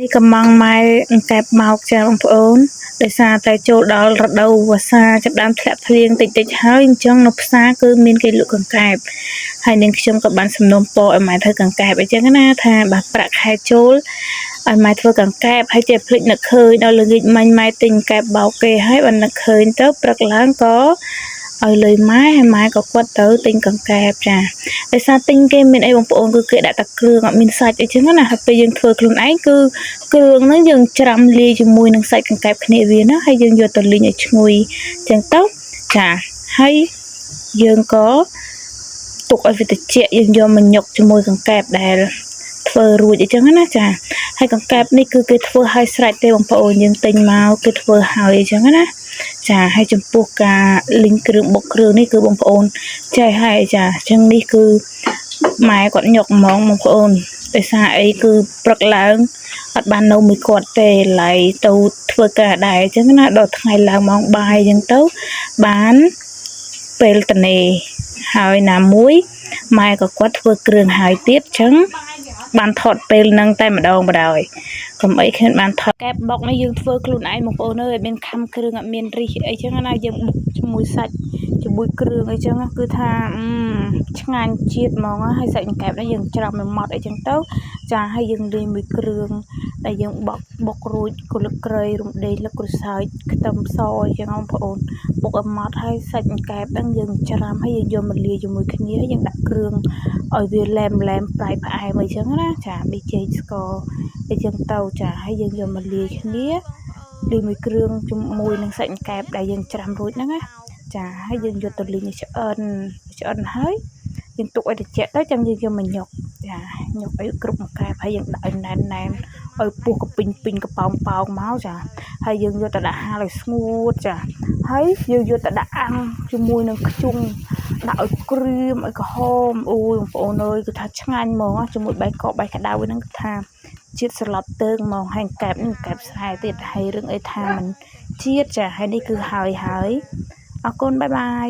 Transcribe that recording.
នេះកំងម៉ែកែបមកចាបងប្អូនដោយសារតែចូលដល់រដូវវស្សាចាប់ដើមធ្លាក់ភ្លៀងតិចហើយអញ្ចឹងនៅផ្សារគឺមានគេលក់កង្កែបហើយនាងខ្ញុំក៏បានសំណូមពរឲ្យម៉ែធ្វើកង្កែបអញ្ចឹងណាថាបើប្រាក់ខែចូលឲ្យម៉ែធ្វើកង្កែបហើយចេះភ្លេចនឹកឃើញដល់ល្ងាចមិញម៉ែទិញកង្កែបបោកគេហើយបើនឹកឃើញទៅព្រឹកឡើងក៏ឲ្យលុយម៉ែហើយម៉ែក៏គាត់ទៅទិញកង្កែបចាដោយសារទិញគេមានអីបងប្អូនគឺគេដាក់តែគ្រឿងអត់មានសាច់អីចឹងណាហើយពេលយើងធ្វើខ្លួនឯងគឺគ្រឿងហ្នឹងយើងច្រាំលាយជាមួយនឹងសាច់កង្កែបគ្នាវាណាហើយយើងយកទៅលីងឲ្យឈ្ងុយចឹងទៅចាហើយយើងក៏ទុកឲ្យវាត្រជាក់យើងយកមកញុកជាមួយកង្កែបដែលធ្វើរួចអញ្ចឹងណាចាហើយកង្កែបនេះគឺគេធ្វើឲ្យស្រេចទេបងប្អូនយើងទិញមកគេធ្វើឲ្យអញ្ចឹងណាចាហើយចំពោះការលីងគ្រឿងបុកគ្រឿងនេះគឺបងប្អូនចេះហើយចាអញ្ចឹងនេះគឺម៉ែគាត់ញុកហ្មងបងប្អូនដោយសារអីគឺព្រឹកឡើងអត់បាននៅមួយគាត់ទេឡៃទៅធ្វើការដែរអញ្ចឹងណាដល់ថ្ងៃឡើងម៉ោងបាយអញ្ចឹងទៅបានពេលតនេហើយណាមួយម៉ែក៏គាត់ធ្វើគ្រឿងហើយទៀតអញ្ចឹងបានថតពេលហ្នឹងតែម្ដងបណ្ដោយកុំអីខ្ញុំបានថតកែបបុកនេះយើងធ្វើខ្លួនឯងបងប្អូនអើយអត់មានខំគ្រឿងអត់មានរីកអីចឹងណាយើងបុកជាមួយសាច់ជាមួយគ្រឿងអីចឹងគឺថាឆ្ងាញ់ជាតិហ្មងហើយសាច់កែបនេះយើងច្រំឲ្យម៉ត់អីចឹងទៅចាហើយយើងលាយមួយគ្រឿងដែលយើងបុករួចគល់ក្រៃរំដេងលឹកក្រូចសើចខ្ទឹមសអីចឹងបងប្អូនបុកឲ្យម៉ត់ហើយសាច់កែបហ្នឹងយើងច្រាំហើយយើងយកមកលាយជាមួយគ្នាហើយយើងដាក់គ្រឿងឲ្យវាឡែមប្រៃផ្អែមអីចឹងណាចាប៊ីចេងស្ករអីចឹងទៅចាហើយយើងយកមកលាយគ្នាលាយមួយគ្រឿងជាមួយនឹងសាច់កែបដែលយើងច្រាំរួចហ្នឹងណាចាហើយយើងយកទៅលីងឆ្អិនហើយយើងទុកឲ្យត្រជាក់ទៅចាំយើងយកមកញុកចាញុកឲ្យគ្រប់មួយកែបហើយយើងដាក់ឲ្យណែនឲ្យពុះកពីងកប៉ោងមកចាហើយយើងយកទៅដាក់ហាលឲ្យស្ងួតចាហើយយើងយកទៅដាក់អាំងជាមួយនឹងខ្ជុងដាក់ឲ្យក្រៀមឲ្យក្រហមអូយបងប្អូនអើយគឺថាឆ្ងាញ់ហ្មងជាមួយបែកកបែកក្តៅហ្នឹងគឺថាជាតិស្លុតទើងហ្មងហើយកែបនេះកែបស្រែទៀតហើយរឿងអីថាមិនជាតិចាហើយនេះគឺហើយអរគុណបាយបាយ